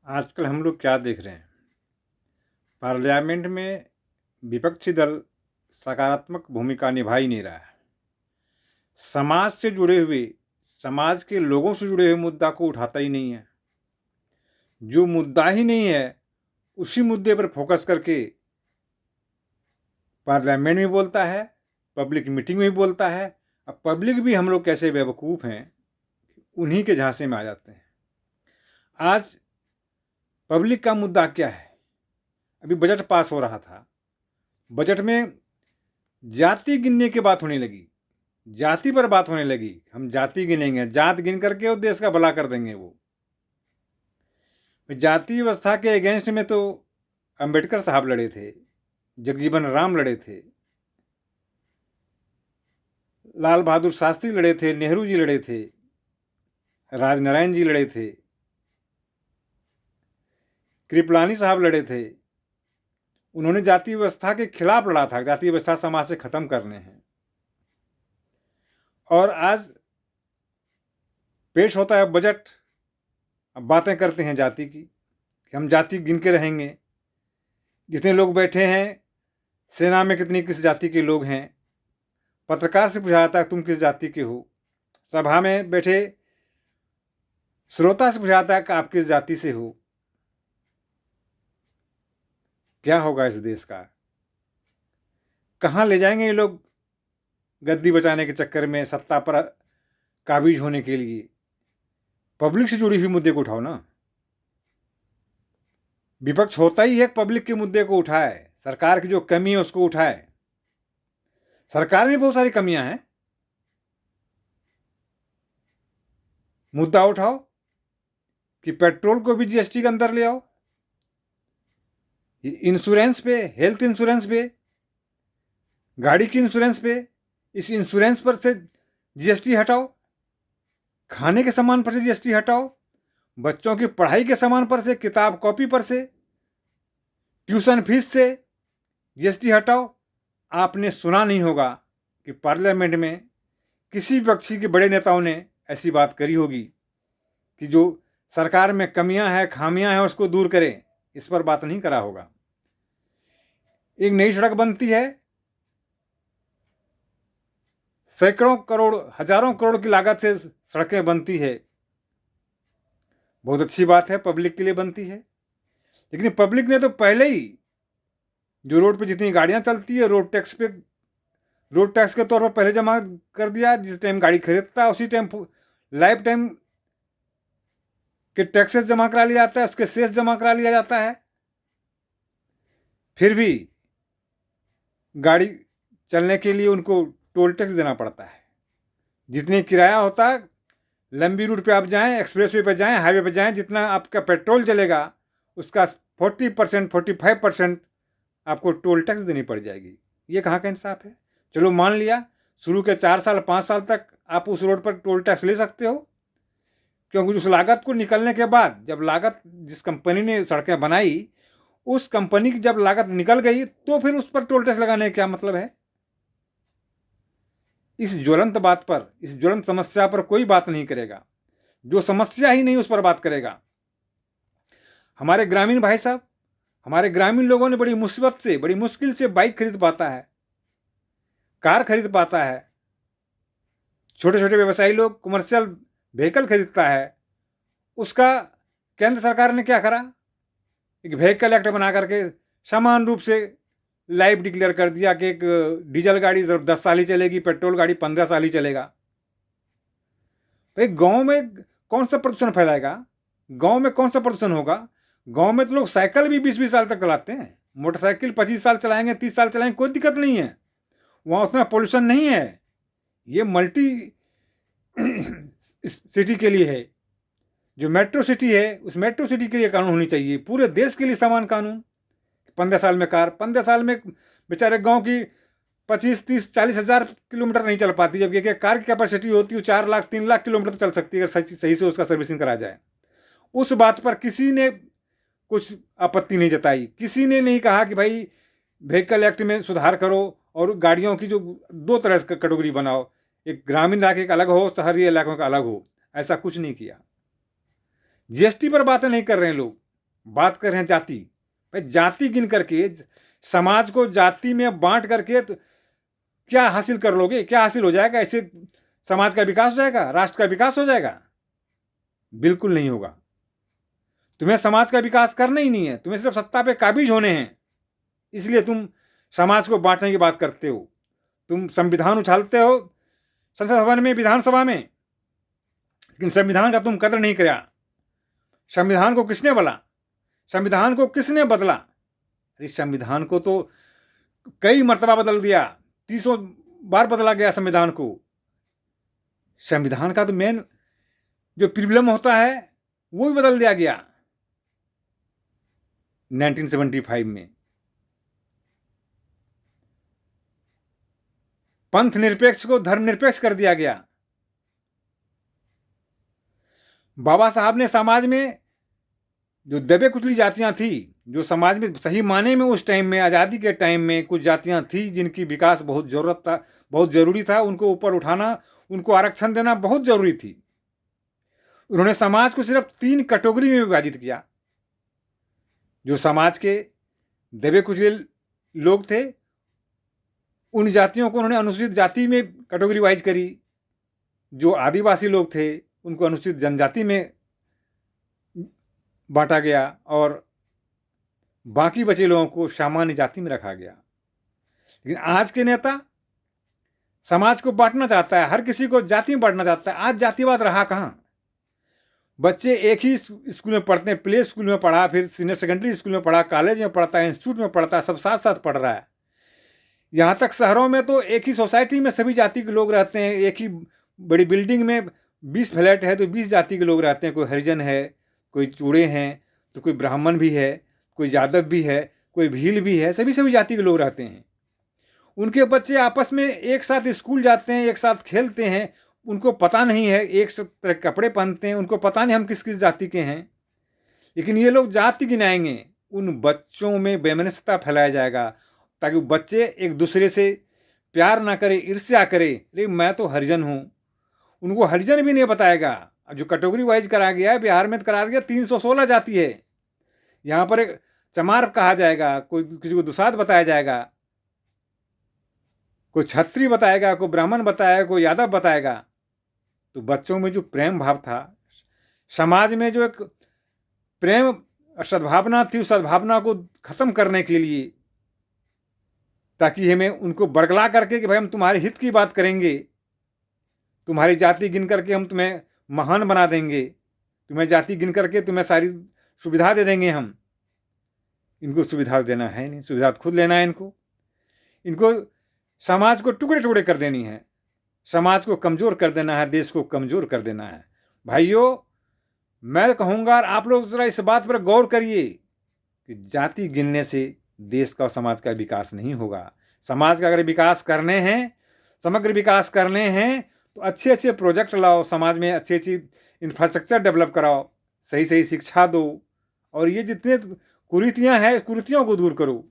आजकल हम लोग क्या देख रहे हैं? पार्लियामेंट में विपक्षी दल सकारात्मक भूमिका निभा ही नहीं रहा है। समाज से जुड़े हुए, समाज के लोगों से जुड़े हुए मुद्दा को उठाता ही नहीं है। जो मुद्दा ही नहीं है, उसी मुद्दे पर फोकस करके पार्लियामेंट में बोलता है, पब्लिक मीटिंग में भी बोलता है। अब पब्लिक भी हम लोग कैसे बेवकूफ़ हैं, उन्हीं के झांसे में आ जाते हैं। आज पब्लिक का मुद्दा क्या है? अभी बजट पास हो रहा था। बजट में जाति गिनने की बात होने लगी, जाति पर बात होने लगी। हम जाति गिनेंगे, जात गिन करके वो देश का भला कर देंगे। वो जाति व्यवस्था के अगेंस्ट में तो अंबेडकर साहब लड़े थे, जगजीवन राम लड़े थे, लाल बहादुर शास्त्री लड़े थे, नेहरू जी लड़े थे, राजनारायण जी लड़े थे, कृपलानी साहब लड़े थे। उन्होंने जाति व्यवस्था के खिलाफ लड़ा था, जाति व्यवस्था समाज से खत्म करने हैं। और आज पेश होता है बजट, अब बातें करते हैं जाति की कि हम जाति गिन के रहेंगे। जितने लोग बैठे हैं, सेना में कितनी किस जाति के लोग हैं, पत्रकार से पूछा जाता है तुम किस जाति के हो, सभा में बैठे श्रोता से पूछा जाता है कि आप किस जाति से हो। क्या होगा इस देश का? कहाँ ले जाएंगे ये लोग गद्दी बचाने के चक्कर में, सत्ता पर काबिज होने के लिए? पब्लिक से जुड़ी हुई मुद्दे को उठाओ ना। विपक्ष होता ही है पब्लिक के मुद्दे को उठाए, सरकार की जो कमी है उसको उठाए। सरकार में बहुत सारी कमियां हैं, मुद्दा उठाओ कि पेट्रोल को भी जीएसटी के अंदर ले आओ, इंश्योरेंस पे, हेल्थ इंश्योरेंस पे, गाड़ी की इंश्योरेंस पे, इस इंश्योरेंस पर से जीएसटी हटाओ, खाने के सामान पर से जीएसटी हटाओ, बच्चों की पढ़ाई के सामान पर से, किताब कॉपी पर से, ट्यूशन फीस से जीएसटी हटाओ। आपने सुना नहीं होगा कि पार्लियामेंट में किसी विपक्षी के बड़े नेताओं ने ऐसी बात करी होगी कि जो सरकार में कमियां हैं, खामियां हैं, उसको दूर करें। इस पर बात नहीं करा होगा। एक नई सड़क बनती है, सैकड़ों करोड़, हजारों करोड़ की लागत से सड़कें बनती है, बहुत अच्छी बात है, पब्लिक के लिए बनती है। लेकिन पब्लिक ने तो पहले ही जो रोड पे जितनी गाड़ियां चलती है, रोड टैक्स के तौर पर पहले जमा कर दिया। जिस टाइम गाड़ी खरीदता है उसी टाइम लाइफ टाइम के टैक्सेस जमा करा लिया जाता है, उसके सेस जमा करा लिया जाता है। फिर भी गाड़ी चलने के लिए उनको टोल टैक्स देना पड़ता है। जितनी किराया होता है, लंबी रूट पे आप जाएं, एक्सप्रेसवे पे जाएं, हाईवे पे जाएं, जितना आपका पेट्रोल चलेगा उसका 40%, 45% आपको टोल टैक्स देनी पड़ जाएगी। ये कहाँ का इंसाफ है? चलो मान लिया शुरू के 4 साल 5 साल तक आप उस रोड पर टोल टैक्स ले सकते हो, क्योंकि उस लागत को निकलने के बाद, जब लागत जिस कंपनी ने सड़कें बनाई, उस कंपनी की जब लागत निकल गई तो फिर उस पर टोल टैक्स लगाने का क्या मतलब है? इस ज्वलंत बात पर, इस ज्वलंत समस्या पर कोई बात नहीं करेगा। जो समस्या ही नहीं उस पर बात करेगा। हमारे ग्रामीण भाई साहब, हमारे ग्रामीण लोगों ने बड़ी मुसीबत से, बड़ी मुश्किल से बाइक खरीद पाता है, कार खरीद पाता है। छोटे छोटे व्यवसायी लोग कमर्शियल व्हीकल खरीदता है। उसका केंद्र सरकार ने क्या करा? एक व्हीकल एक्ट बना करके समान रूप से लाइफ डिक्लेयर कर दिया कि एक डीजल गाड़ी 10 साल ही चलेगी, पेट्रोल गाड़ी 15 साल ही चलेगा। भाई गांव में कौन सा प्रदूषण फैलाएगा? गांव में कौन सा प्रदूषण होगा? गांव में तो लोग साइकिल भी 20-20 साल तक चलाते हैं, मोटरसाइकिल 25 साल चलाएंगे, 30 साल चलाएंगे, कोई दिक्कत नहीं है, वहाँ उतना पोल्यूशन नहीं है। ये मल्टी सिटी के लिए है। जो मेट्रो सिटी है, उस मेट्रो सिटी के लिए कानून होनी चाहिए, पूरे देश के लिए समान कानून। 15 साल में कार, 15 साल में बेचारे गांव की 25, 30, 40 हज़ार किलोमीटर नहीं चल पाती, जबकि कार की कैपेसिटी होती है 4 लाख 3 लाख किलोमीटर तो चल सकती है, अगर सही से उसका सर्विसिंग करा जाए। उस बात पर किसी ने कुछ आपत्ति नहीं जताई। किसी ने नहीं कहा कि भाई व्हीकल एक्ट में सुधार करो और गाड़ियों की जो 2 तरह से कैटेगरी बनाओ, एक ग्रामीण इलाके का अलग हो, शहरी इलाकों का अलग हो। ऐसा कुछ नहीं किया। जीएसटी पर बातें नहीं कर रहे हैं लोग। बात कर रहे हैं जाति। भाई जाति गिन करके समाज को जाति में बांट करके तो क्या हासिल कर लोगे? क्या हासिल हो जाएगा? ऐसे समाज का विकास हो जाएगा? राष्ट्र का विकास हो जाएगा? बिल्कुल नहीं होगा। तुम्हें समाज का विकास करना ही नहीं है, तुम्हें सिर्फ सत्ता पे काबिज होने हैं। इसलिए तुम समाज को बांटने की बात करते हो। तुम संविधान उछालते हो संसद भवन में, विधानसभा में, लेकिन संविधान का तुम कदर नहीं किया। संविधान को किसने बोला? संविधान को किसने बदला? अरे संविधान को तो कई मर्तबा बदल दिया, 300 बार बदला गया संविधान को। संविधान का तो मेन जो प्रॉब्लम होता है वो भी बदल दिया गया 1975 में। पंथ निरपेक्ष को धर्मनिरपेक्ष कर दिया गया। बाबा साहब ने समाज में जो दबे कुचली जातियां थी, जो समाज में सही माने में उस टाइम में, आज़ादी के टाइम में कुछ जातियां थी जिनकी विकास बहुत जरूरत था, बहुत जरूरी था, उनको ऊपर उठाना, उनको आरक्षण देना बहुत जरूरी थी। उन्होंने समाज को सिर्फ 3 कैटेगरी में विभाजित किया। जो समाज के दबे कुचले लोग थे उन जातियों को उन्होंने अनुसूचित जाति में कैटेगरी वाइज करी। जो आदिवासी लोग थे उनको अनुसूचित जनजाति में बांटा गया और बाकी बचे लोगों को सामान्य जाति में रखा गया। लेकिन आज के नेता समाज को बांटना चाहता है, हर किसी को जाति में बांटना चाहता है। आज जातिवाद रहा कहाँ? बच्चे एक ही स्कूल में पढ़ते हैं, प्ले स्कूल में पढ़ा, फिर सीनियर सेकेंडरी स्कूल में पढ़ा, कॉलेज में पढ़ता है, इंस्टीट्यूट में पढ़ता है, सब साथ साथ पढ़ रहा है। यहाँ तक शहरों में तो एक ही सोसाइटी में सभी जाति के लोग रहते हैं। एक ही बड़ी बिल्डिंग में 20 फ्लैट है तो 20 जाति के लोग रहते हैं। कोई हरिजन है, कोई चूड़े हैं, तो कोई ब्राह्मण भी है, कोई यादव भी है, कोई भील भी है, सभी जाति के लोग रहते हैं। उनके बच्चे आपस में एक साथ स्कूल जाते हैं, एक साथ खेलते हैं, उनको पता नहीं है, एक तरह के कपड़े पहनते हैं, उनको पता नहीं हम किस किस जाति के हैं। लेकिन ये लोग जाति गिनाएंगे, उन बच्चों में वैमनस्यता फैलाया जाएगा ताकि बच्चे एक दूसरे से प्यार ना करे, ईर्ष्या करे। लेकिन मैं तो हरिजन हूँ, उनको हरिजन भी नहीं बताएगा। जो कैटेगरी वाइज कराया गया है बिहार में, करा दिया 316 जाति है। यहाँ पर एक चमार कहा जाएगा, कोई किसी को दुसाध बताया जाएगा, कोई क्षत्रिय बताएगा, कोई ब्राह्मण बताएगा, कोई यादव बताएगा। तो बच्चों में जो प्रेम भाव था, समाज में जो एक प्रेम सद्भावना थी, उस सद्भावना को खत्म करने के लिए, ताकि हमें उनको बरगला करके कि भाई हम तुम्हारे हित की बात करेंगे, तुम्हारी जाति गिन करके हम तुम्हें महान बना देंगे, तुम्हें जाति गिन करके तुम्हें सारी सुविधा दे देंगे। हम इनको सुविधा देना है नहीं, सुविधा खुद लेना है। इनको समाज को टुकड़े टुकड़े कर देनी है, समाज को कमज़ोर कर देना है, देश को कमज़ोर कर देना है। भाइयों, मैं कहूँगा आप लोग ज़रा इस बात पर गौर करिए कि जाति गिनने से देश का और समाज का विकास नहीं होगा। समाज का अगर विकास करने हैं, समग्र विकास करने हैं, तो अच्छे अच्छे प्रोजेक्ट लाओ, समाज में अच्छी अच्छी इंफ्रास्ट्रक्चर डेवलप कराओ, सही सही शिक्षा दो, और ये जितने कुरीतियाँ हैं, कुरीतियों को दूर करो।